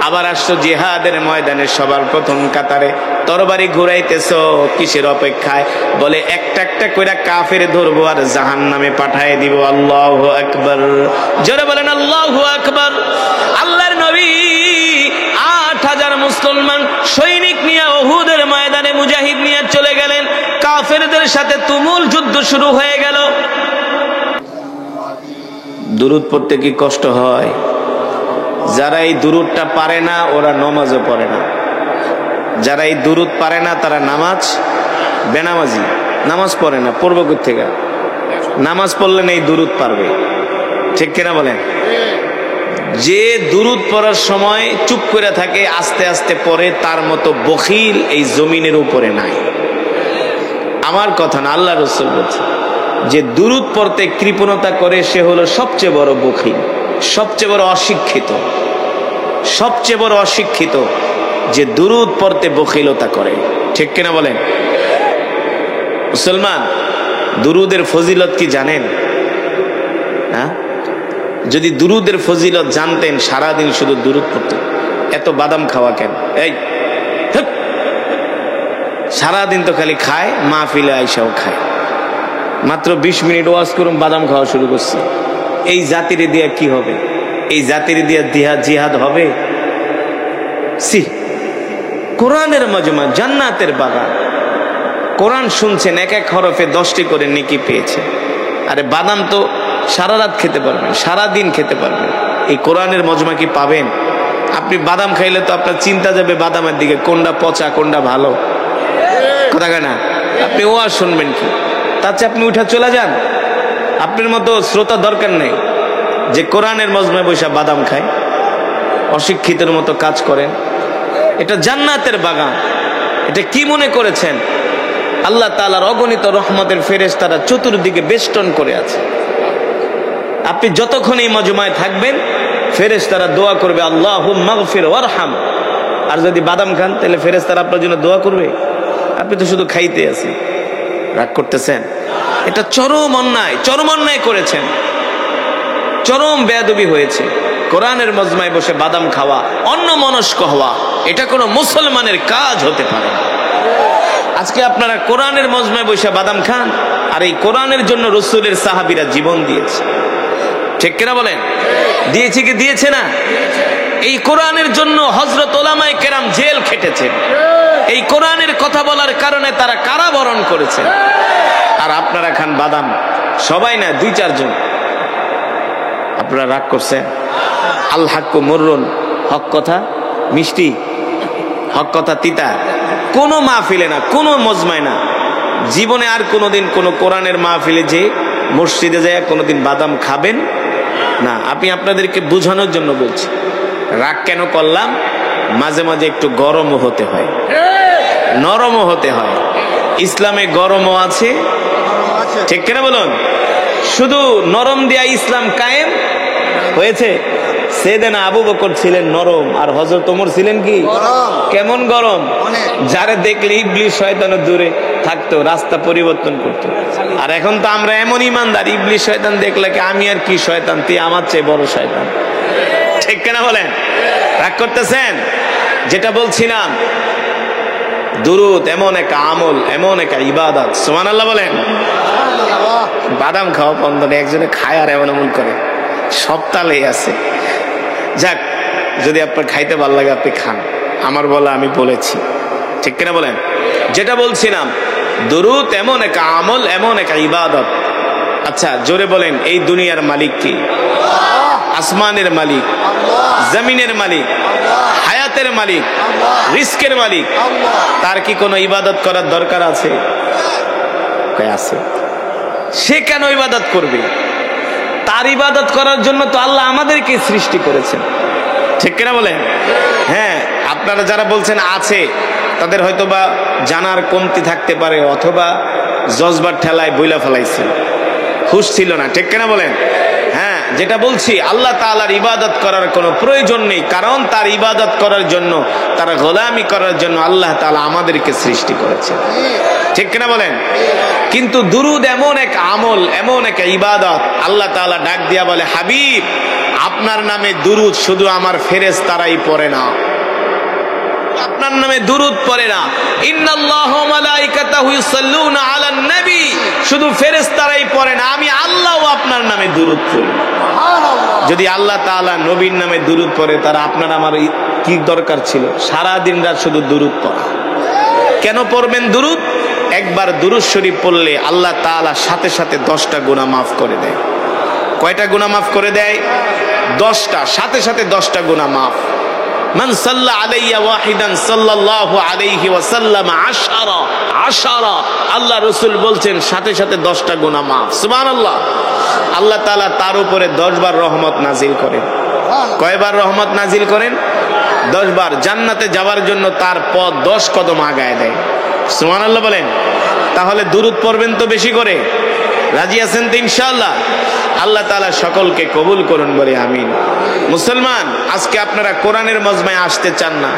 আবার আসছো জিহাদের ময়দানে সবার প্রথম কাতারে, তরবারি ঘুরাইতেছো কিসের অপেক্ষায়? বলে, একটা একটা করে কাফের ধরবো আর জাহান্নামে পাঠায় দিব। আল্লাহু আকবার। জোরে বলেন আল্লাহু আকবার। আল্লাহর নবী 8000 মুসলমান সৈনিক নিয়ে উহুদের ময়দানে মুজাহিদ নিয়ে চলে গেলেন। কাফেরদের সাথে তুমুল যুদ্ধ শুরু হয়ে গেল। দুরূদ পড়তে কি কষ্ট হয়? যারা এই দুরূদটা পারে না ওরা নামাজও পড়ে না। যারা এই দুরূদ পারে না তারা নামাজ বেনামাজি, নামাজ পড়ে না। পড়বো কোথা থেকে? নামাজ পড়লে এই দুরূদ পারবে, ঠিক কিনা বলেন? যে দুরূদ পড়ার সময় চুপ করে থাকে, আস্তে আস্তে পড়ে, তার মতো বখিল এই জমিনের উপরে নাই। আমার কথা না, আল্লাহ রাসূল বলছে, যে দুরূদ পড়তে কৃপণতা করে সে হলো সবচেয়ে বড় বখিল, সবচেয়ে বড় অশিক্ষিত। সবচেয়ে বড় অশিক্ষিত যে দুরূদ পড়তে বখিলতা করে, ঠিক কিনা বলেন? মুসলমান, দুরূদের ফজিলত কি জানেন? হ্যাঁ, যদি দুরূদের ফজিলত জানতেন সারাদিন শুধু দুরূদ পড়তেন। এত বাদাম খাওয়া কেন? এই সারাদিন তো খালি খায়, মাহফিলে আইসাও খায়। মাত্র 20 মিনিট ওয়াজ করুন, বাদাম খাওয়া শুরু করছে। এই জাতির দিয়া কি হবে? এই জাতির দিয়া জিহাদ হবে? কোরআনের মজমা, জান্নাতের বাগান। কোরআন শুনছেন, এক এক হরফে 10টি করে নেকি পেয়েছে। আরে বাদাম তো সারা রাত খেতে পারবেন, সারা দিন খেতে পারবেন। এই কোরআনের মজমা কি পাবেন? আপনি বাদাম খাইলে তো আপনার চিন্তা যাবে বাদামের দিকে, কোনটা পচা কোনটা ভালো। কথা কয় না? আপনি ওয়াজ শুনবেন কি? তার চেয়ে আপনি উঠে চলে যান। আপনার মতো শ্রোতা দরকার নেই যে কোরআনের মজমায় বসে বাদাম খায়, অশিক্ষিতের মতো কাজ করেন। এটা জান্নাতের বাগান। এটা কি মনে করেছেন? আল্লাহ তাআলার অগণিত রহমতের ফেরেশতারা চতুর্দিকে বেষ্টন করে আছে। আপনি যতক্ষণ এই মজমায় থাকবেন ফেরেশতারা দোয়া করবে, আল্লাহুম্মা গফির ওয়ারহাম। আর যদি বাদাম খান তাহলে ফেরেশতারা আপনার জন্য দোয়া করবে? আপনি তো শুধু খাইতে আছেন, রাগ করতেছেন। এটা চরম অন্যায়, চরম অন্যায় করেছেন, চরম বেয়াদবি হয়েছে। কোরআনের মজমায় বসে বাদাম খাওয়া, অন্যমনস্ক হওয়া, এটা কোনো মুসলমানের কাজ হতে পারে না। আজকে আপনারা কোরআনের মজমায় বসে বাদাম খান, আর এই কোরআনের জন্য রাসূলের সাহাবীরা জীবন দিয়েছে। ঠিক কিনা বলেন? দিয়েছে কি দিয়েছে না? এই কোরআনের জন্য হযরত উলামায়ে কেরাম জেল খেটেছেন। এই কোরআনের কথা বলার কারণে তারা কারাবরণ করেছে। আর আপনারা খান বাদাম, সবাই না, 2-4 জন। আপনারা রাগ করছেন। আল হাক্কু মুররুন, হক কথা মিষ্টি, হক কথা তিতা। কোনো মাহফিলে না, কোনো মজমায় না, জীবনে আর কোনোদিন কোনো কোরআনের মাহফিলে যে মসজিদে যায় কোনোদিন বাদাম খাবেন না। আমি আপনাদেরকে বোঝানোর জন্য বলছি। রাগ কেন করলাম? মাঝে মাঝে একটু গরমও হতে হয়, নরমও হতে হয়। ইসলামে গরমও আছে, ঠিক কিনা বলুন? শুধু নরম দিয়া ইসলাম কায়েম হয়েছে? সাইয়েদনা আবু বকর ছিলেন নরম, আর হযরত ওমর ছিলেন কি কেমন গরম? যারে দেখলে ইবলিস শয়তান দূরে থাকতো, রাস্তা পরিবর্তন করতো। আর এখন তো আমরা এমন ইমানদার, ইবলিস শয়তান দেখলে কি আমি আর কি শয়তান, তুই আমার চেয়ে বড় শয়তান। ঠিক কিনা বলেন? রাগ করতেছেন? যেটা বলছিলাম, দুরূদ এমন এক আমল, এমন এক ইবাদত। সুবহানাল্লাহ বলেন। বাদাম খাওয়া বন্ধ নেই, একজনে খায় আর এমন এমন করে, সব তালেই আছে। যাক, যদি আপনার খাইতে ভালো লাগে আপনি খান, আমার বলা আমি বলেছি। ঠিক কিনা বলেন? যেটা বলছিলাম, দুরূদ এমন এক আমল, এমন এক ইবাদত। আচ্ছা জোরে বলেন, এই দুনিয়ার মালিক কি? আসমানের মালিক, জমিনের মালিক, হায়াতের মালিক, রিস্কের মালিক। তার কি কোনো ইবাদত করার দরকার আছে? আছে। সে কেন ইবাদত করবে? তার ইবাদত করার জন্য তো আল্লাহ আমাদেরকে সৃষ্টি করেছেন। ঠিক কিনা বলেন? হ্যাঁ, আপনারা যারা বলছেন আছে, তাদের হয়তো বা জানার কমতি থাকতে পারে, অথবা জজবার ঠেলায় বইলা ফেলাইছে, হুশ ছিল না। ঠিক কিনা বলেন? হ্যাঁ, যেটা বলছি, আল্লাহ তাআলার ইবাদত করার কোনো প্রয়োজন নেই, কারণ তার ইবাদত করার জন্য, তার গোলামি করার জন্য আল্লাহ তাআলা আমাদেরকে সৃষ্টি করেছেন। ঠিক কিনা বলেন? কিন্তু দুরূদ এমন এক আমল, এমন এক ইবাদত, আল্লাহ তাআলা ডাক দিয়া বলে, হাবিব আপনার নামে দুরূদ শুধু আমার ফেরেশতারাই পড়ে না, আপনার নামে দুরূদ পড়ে না। ইন্নাল্লাহু ওয়া মালাইকাতাহু ইউসাল্লুনা আলান নবী, শুধু ফেরেশতারাই পড়ে না, আমি আল্লাহও আপনার নামে দুরূদ পড়ি। সুবহানাল্লাহ। যদি আল্লাহ তাআলা নবীর নামে দুরূদ পড়ে, তারা আপনার আমার কি দরকার ছিল সারা দিন রাত শুধু দুরূদ পড়া? কেন পড়বেন দুরূদ? একবার দুরূদ শরীফ পড়লে আল্লাহ তাআলা সাথে সাথে 10টা গুনাহ মাফ করে দেয়। কয়টা গুনাহ মাফ করে দেয়? 10টা, সাথে সাথে 10টা গুনাহ মাফ। মান সাল্লা আলাইয়া ওয়াহিদান সাল্লাল্লাহু আলাইহি ওয়াসাল্লাম আশারা। আল্লাহ রাসূল বলছেন সাথে সাথে 10টা গুনাহ মাফ। সুবহানাল্লাহ। আল্লাহ তাআলা তার উপরে 10 বার রহমত নাজিল করেন। কয়বার রহমত নাজিল করেন? 10 বার। জান্নাতে যাওয়ার জন্য তার পথ 10 কদম আগায় দেয়। সুবহানাল্লাহ বলেন। তাহলে দুরূদ পড়বেন তো বেশি করে। রাজি আছেন তো ইনশাআল্লাহ? আল্লাহ তাআলা সকলকে কবুল করুন, বলে আমিন। মুসলমান, আজকে আপনারা কোরআনের মজমায় আসতে চান না,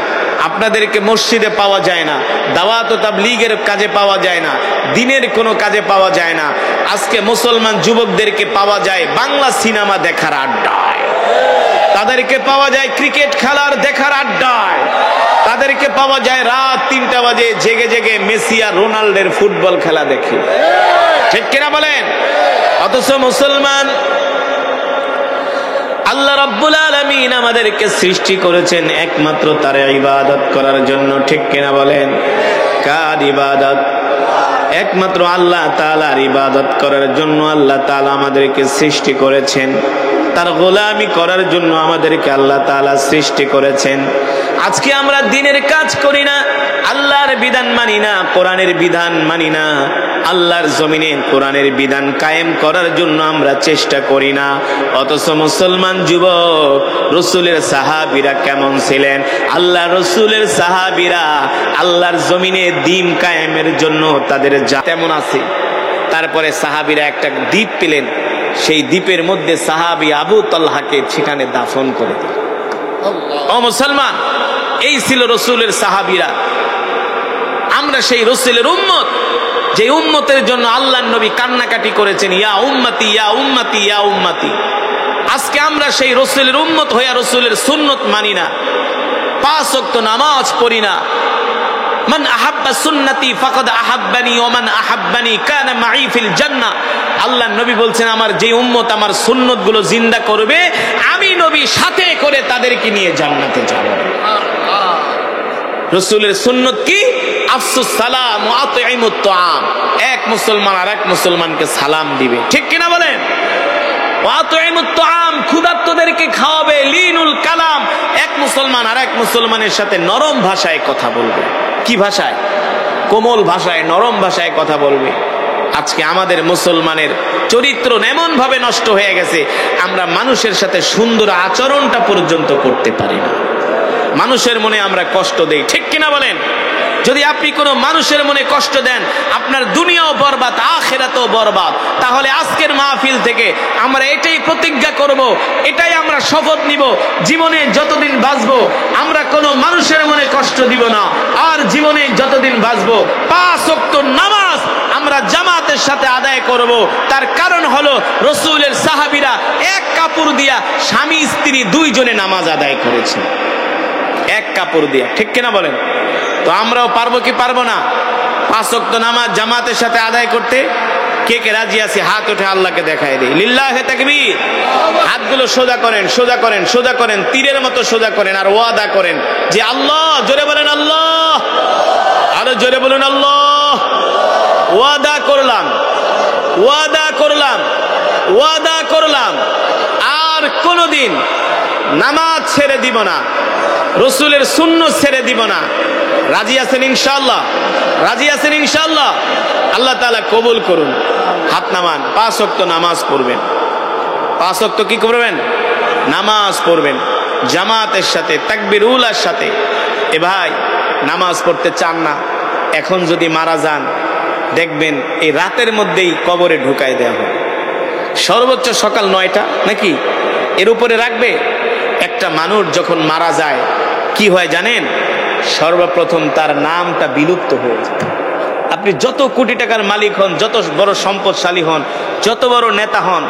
আপনাদেরকে মসজিদে পাওয়া যায় না, দাওয়াত ও তাবলীগের কাজে পাওয়া যায় না, দ্বীনের কোনো কাজে পাওয়া যায় না। আজকে মুসলমান যুবকদেরকে পাওয়া যায় বাংলা সিনেমা দেখার আড্ডায়, তাদেরকে পাওয়া যায় ক্রিকেট খেলার দেখার আড্ডায়, তাদেরকে পাওয়া যায় রাত 3টা বাজে জেগে জেগে মেসি আর রোনাল্ডোর ফুটবল খেলা দেখে। ঠিক কিনা বলেন? অথচ মুসলমান, আল্লাহ রাব্বুল আলামিন আমাদেরকে সৃষ্টি করেছেন একমাত্র তার ইবাদত করার জন্য। ঠিক কিনা বলেন? কার ইবাদত? একমাত্র আল্লাহ তাআলার ইবাদত করার জন্য আল্লাহ তাআলা আমাদেরকে সৃষ্টি করেছেন। তার গোলামি করার জন্য আমাদেরকে আল্লাহ তাআলা সৃষ্টি করেছেন। আজকে আমরা দিনের কাজ করি না, আল্লাহর বিধান মানি না, কোরআনের বিধান মানি না, আল্লাহর জমিনে কোরআনের বিধান কায়েম করার জন্য আমরা চেষ্টা করি না। অথচ মুসলমান যুবক, রাসূলের সাহাবীরা কেমন ছিলেন? আল্লাহ রাসূলের সাহাবীরা আল্লাহর জমিনে দ্বীন কায়েমের জন্য তাদের তেমন আছে। তারপরে সাহাবীরা একটা দ্বীপ পেলেন, সেই দ্বীপের মধ্যে সাহাবী আবু তালহাকে সেখানে দাফন করে দিল। ও মুসলমান, এই ছিল রাসূলের সাহাবীরা। আমরা সেই রাসূলের উম্মত, যে উম্মতের জন্য আল্লাহর নবী কান্নাকাটি করেছেন, ইয়া উম্মতি ইয়া উম্মতি ইয়া উম্মতি। আজকে আমরা সেই রাসূলের উম্মত হইয়া রাসূলের সুন্নত মানি না, 5 ওয়াক্ত নামাজ পড়ি না। মান আহাব্বা সুন্নতি ফাকাদ আহাব্বানি ওয়া মান আহাব্বানি কানা মাই ফিল জান্নাহ। আল্লাহর নবী বলছেন, আমার যে উম্মত আমার সুন্নতগুলো জিন্দা করবে, আমি নবী সাথে করে তাদেরকে নিয়ে জান্নাতে যাব। রাসূলের সুন্নত কি? আফসুস সালাম ওয়া আতঈমুত তুআম। এক মুসলমান আরেক মুসলমানকে সালাম দিবে, ঠিক কিনা বলেন? ওয়া আতঈমুত তুআম, ক্ষুধার্তদেরকে খাওয়াবে। লিনুল কালাম, এক মুসলমান আরেক মুসলমানের সাথে নরম ভাষায় কথা বলবে। কি ভাষায়? কোমল ভাষায়, নরম ভাষায় কথা বলবে। আজকে আমাদের মুসলমানের চরিত্র এমন ভাবে নষ্ট হয়ে গেছে, আমরা মানুষের সাথে সুন্দর আচরণটা পর্যন্ত করতে পারি না। মানুষের মনে আমরা কষ্ট দেই, ঠিক কিনা বলেন? যদি আপনি কোনো মানুষের মনে কষ্ট দেন, আপনার দুনিয়াও বরবাদ, আখিরাতও বরবাদ। তাহলে আজকের মাহফিল থেকে আমরা এটাই প্রতিজ্ঞা করব, এটাই আমরা শপথ নিব, জীবনে যতদিন বাঁচবো আমরা কোনো মানুষের মনে কষ্ট দিব না। আর জীবনে যতদিন বাঁচবো 5 ওয়াক্ত নামাজ আমরা জামাতের সাথে আদায় করব। তার কারণ হলো রাসূলের সাহাবীরা এক কাপড় দিয়া স্বামী স্ত্রী 2 জনে নামাজ আদায় করেছে, এক কাপড় দিয়া, ঠিক কিনা বলেন? তো আমরাও পারবো কি পারবো না 5 ওয়াক্ত নামাজ জামাতের সাথে আদায় করতে? কে কে রাজি আছে? হাত উঠে আল্লাহকে দেখায় দেই। লিল্লাহে তাকবীর। হাতগুলো সোজা করেন, সোজা করেন, সোজা করেন, তীরের মতো সোজা করেন, আর ওয়াদা করেন যে আল্লাহ, জোরে বলেন আল্লাহ, আরো জোরে বলুন আল্লাহ। ওয়াদা করলাম, ওয়াদা করলাম, ওয়াদা করলাম, আর কোনদিন নামাজ ছেড়ে দিব না, রাসূলের সুন্নাত ছেড়ে দিব না। রাজি আছেন ইনশাআল্লাহ? রাজি আছেন ইনশাআল্লাহ? আল্লাহ তাআলা কবুল করুন। হাত নামান। 5 ওয়াক্ত নামাজ পড়বেন। 5 ওয়াক্ত কি করবেন? নামাজ পড়বেন জামাতের সাথে, তাকবীরুলের সাথে। এ ভাই, নামাজ পড়তে চান না, এখন যদি মারা যান, দেখবেন এই রাতের মধ্যেই কবরে ঢুকাই দেওয়া হবে। সর্বোচ্চ সকাল 9টা নাকি এর উপরে রাখবে। একটা মানুষ যখন মারা যায় কি হয় জানেন? সর্বপ্রথম তার নামটা বিলুপ্ত হয়ে যায়। আপনি যত কোটি টাকার মালিক হন, যত বড় সম্পদশালী হন, যত বড় নেতা হন,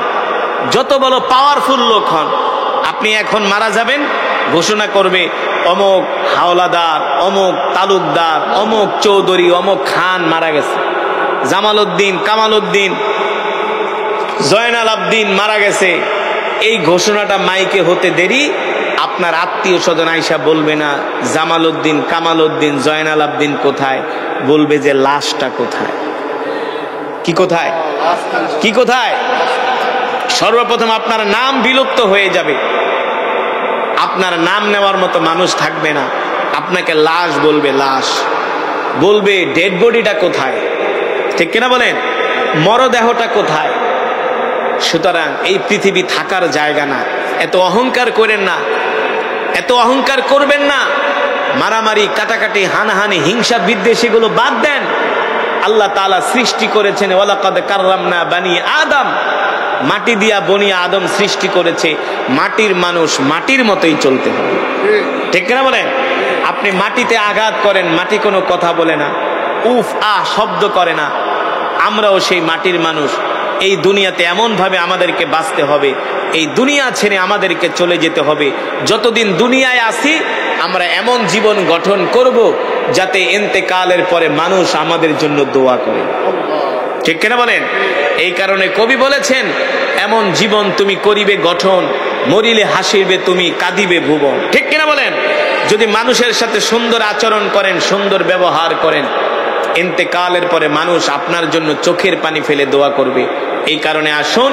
যত বড় পাওয়ারফুল লোক হন, আপনি এখন মারা যাবেন, ঘোষণা করবে অমুক হাওলাদার, অমুক তালুকদার, অমুক চৌধুরী, অমুক খান মারা গেছে, জামাল উদ্দিন, কামাল উদ্দিন, জয়নাল আবদিন মারা গেছে। এই ঘোষণাটা মাইকে হতে দেরি, আপনার আত্মীয় স্বজন আইসা বলবে না জামাল উদ্দিন, কামাল উদ্দিন, জয়নাল আবদিন কোথায়? বলবে যে লাশটা কোথায়। কি কোথায়? কি কোথায়? সর্বপ্রথম আপনার নাম বিলুপ্ত হয়ে যাবে, আপনার নাম নেওয়ার মতো মানুষ থাকবে না, আপনাকে লাশ বলবে, লাশ বলবে। ডেড বডিটা কোথায়? ঠিক কিনা বলেন? মরদেহটা কোথায়? সুতরাং এই পৃথিবী থাকার জায়গা না। এত অহংকার করেন না, এত অহংকার করবেন না। মারামারি, কাটাকাটি, হানাহানি, হিংসা, বিদ্বেষ এগুলো বাদ দেন। আল্লাহ তাআলা সৃষ্টি করেছেন ওয়ালাকাদ কাররামনা বানি আদম, মাটি দিয়া বনি আদম সৃষ্টি করেছে। মাটির মানুষ মাটির মতোই চলতে হবে, ঠিক না বলেন? আপনি মাটিতে আঘাত করেন, মাটি কোনো কথা বলে না, উফ আহ শব্দ করে না। আমরাও সেই মাটির মানুষ। এই দুনিয়াতে এমন ভাবে আমাদেরকে বাঁচতে হবে, এই দুনিয়া ছেড়ে আমাদেরকে চলে যেতে হবে। যতদিন দুনিয়ায় আসি আমরা এমন জীবন গঠন করব যাতে ইন্তেকালের পরে মানুষ আমাদের জন্য দোয়া করে, ঠিক কিনা বলেন? এই কারণে কবি বলেছেন, এমন জীবন তুমি করিবে গঠন, মরিলে হাসিবে তুমি, কাঁদিবে ভুবন। ঠিক কিনা বলেন? যদি মানুষের সাথে সুন্দর আচরণ করেন, সুন্দর ব্যবহার করেন, ইন্তেকালের পরে মানুষ আপনার জন্য চোখের পানি ফেলে দোয়া করবে। এই কারণে আসুন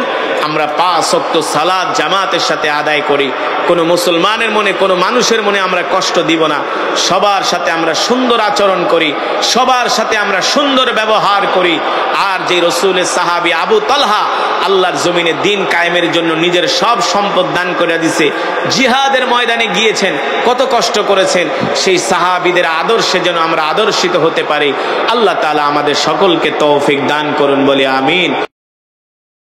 আমরা 5 ওয়াক্ত সালাত জামাতের সাথে আদায় করি। কোনো মুসলমানের মনে, কোনো মানুষের মনে আমরা কষ্ট দিব না। সবার সাথে আমরা সুন্দর আচরণ করি, সবার সাথে আমরা সুন্দর ব্যবহার করি। আর যে রসুলের সাহাবী আবু তালহা আল্লাহর জমিনে দিন কায়েমের জন্য নিজের সব সম্পদ দান করে দিছে, জিহাদের ময়দানে গিয়েছেন, কত কষ্ট করেছেন, সেই সাহাবীদের আদর্শে যেন আমরা আদর্শিত হতে পারি। আল্লাহ তাআলা আমাদের সকলকে তৌফিক দান করুন বলে আমিন।